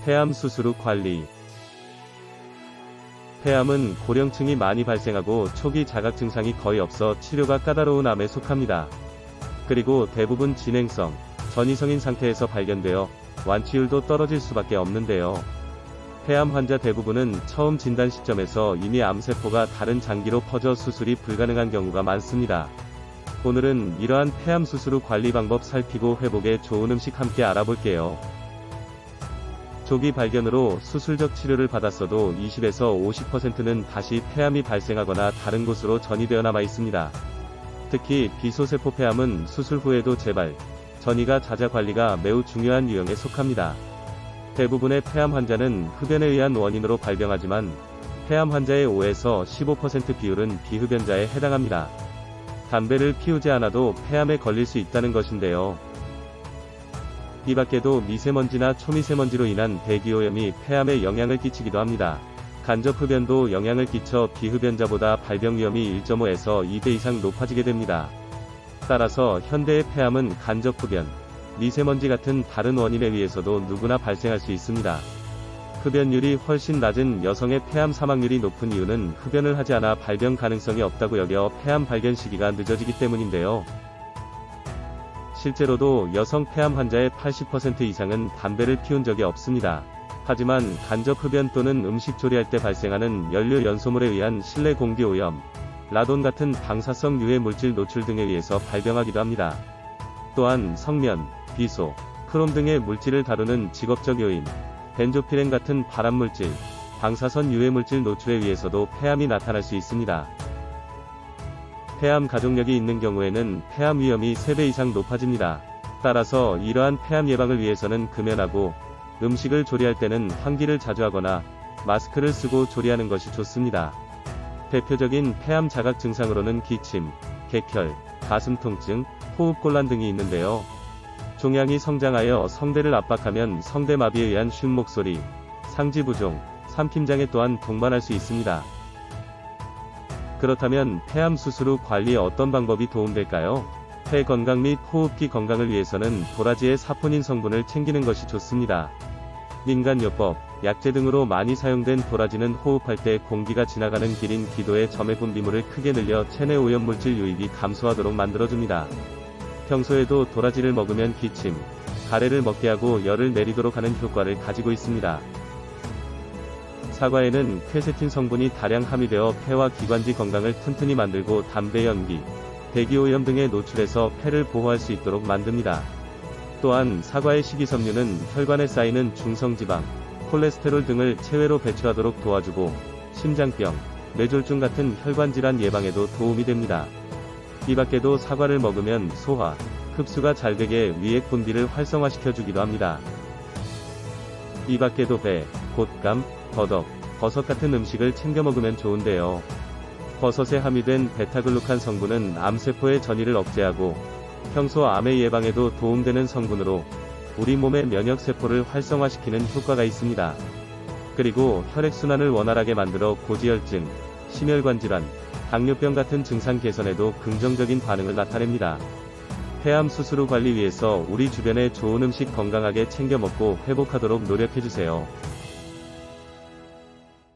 폐암 수술 후 관리. 폐암은 고령층이 많이 발생하고 초기 자각 증상이 거의 없어 치료가 까다로운 암에 속합니다. 그리고 대부분 진행성, 전이성인 상태에서 발견되어 완치율도 떨어질 수밖에 없는데요. 폐암 환자 대부분은 처음 진단 시점에서 이미 암세포가 다른 장기로 퍼져 수술이 불가능한 경우가 많습니다. 오늘은 이러한 폐암 수술 후 관리 방법 살피고 회복에 좋은 음식 함께 알아볼게요. 조기 발견으로 수술적 치료를 받았어도 20에서 50%는 다시 폐암이 발생하거나 다른 곳으로 전이되어 남아 있습니다. 특히 비소세포 폐암은 수술 후에도 재발, 전이가 잦아 관리가 매우 중요한 유형에 속합니다. 대부분의 폐암 환자는 흡연에 의한 원인으로 발병하지만 폐암 환자의 5에서 15% 비율은 비흡연자에 해당합니다. 담배를 피우지 않아도 폐암에 걸릴 수 있다는 것인데요. 이 밖에도 미세먼지나 초미세먼지로 인한 대기오염이 폐암에 영향을 끼치기도 합니다. 간접 흡연도 영향을 끼쳐 비흡연자보다 발병 위험이 1.5에서 2배 이상 높아지게 됩니다. 따라서 현대의 폐암은 간접 흡연, 미세먼지 같은 다른 원인에 의해서도 누구나 발생할 수 있습니다. 흡연율이 훨씬 낮은 여성의 폐암 사망률이 높은 이유는 흡연을 하지 않아 발병 가능성이 없다고 여겨 폐암 발견 시기가 늦어지기 때문인데요. 실제로도 여성 폐암 환자의 80% 이상은 담배를 피운 적이 없습니다. 하지만 간접 흡연 또는 음식 조리할 때 발생하는 연료 연소물에 의한 실내 공기 오염, 라돈 같은 방사성 유해 물질 노출 등에 의해서 발병하기도 합니다. 또한 성면, 비소, 크롬 등의 물질을 다루는 직업적 요인, 벤조피렌 같은 발암물질, 방사선 유해 물질 노출에 의해서도 폐암이 나타날 수 있습니다. 폐암 가족력이 있는 경우에는 폐암 위험이 3배 이상 높아집니다. 따라서 이러한 폐암 예방을 위해서는 금연하고 음식을 조리할 때는 환기를 자주 하거나 마스크를 쓰고 조리하는 것이 좋습니다. 대표적인 폐암 자각 증상으로는 기침, 객혈, 가슴 통증, 호흡곤란 등이 있는데요. 종양이 성장하여 성대를 압박하면 성대마비에 의한 쉰 목소리, 상지부종, 삼킴장애 또한 동반할 수 있습니다. 그렇다면 폐암 수술 후 관리에 어떤 방법이 도움될까요? 폐 건강 및 호흡기 건강을 위해서는 도라지의 사포닌 성분을 챙기는 것이 좋습니다. 민간요법, 약재 등으로 많이 사용된 도라지는 호흡할 때 공기가 지나가는 길인 기도의 점의 분비물을 크게 늘려 체내 오염물질 유입이 감소하도록 만들어줍니다. 평소에도 도라지를 먹으면 기침, 가래를 먹게 하고 열을 내리도록 하는 효과를 가지고 있습니다. 사과에는 퀘세틴 성분이 다량 함유되어 폐와 기관지 건강을 튼튼히 만들고 담배 연기, 대기오염 등에 노출해서 폐를 보호할 수 있도록 만듭니다. 또한 사과의 식이섬유는 혈관에 쌓이는 중성지방, 콜레스테롤 등을 체외로 배출하도록 도와주고 심장병, 뇌졸중 같은 혈관질환 예방에도 도움이 됩니다. 이 밖에도 사과를 먹으면 소화, 흡수가 잘 되게 위액 분비를 활성화시켜주기도 합니다. 이 밖에도 배, 곶감, 더덕, 버섯 같은 음식을 챙겨 먹으면 좋은데요. 버섯에 함유된 베타글루칸 성분은 암세포의 전이를 억제하고 평소 암의 예방에도 도움되는 성분으로 우리 몸의 면역세포를 활성화시키는 효과가 있습니다. 그리고 혈액순환을 원활하게 만들어 고지혈증, 심혈관 질환, 당뇨병 같은 증상 개선에도 긍정적인 반응을 나타냅니다. 폐암 수술 후 관리 위해서 우리 주변의 좋은 음식 건강하게 챙겨 먹고 회복하도록 노력해주세요.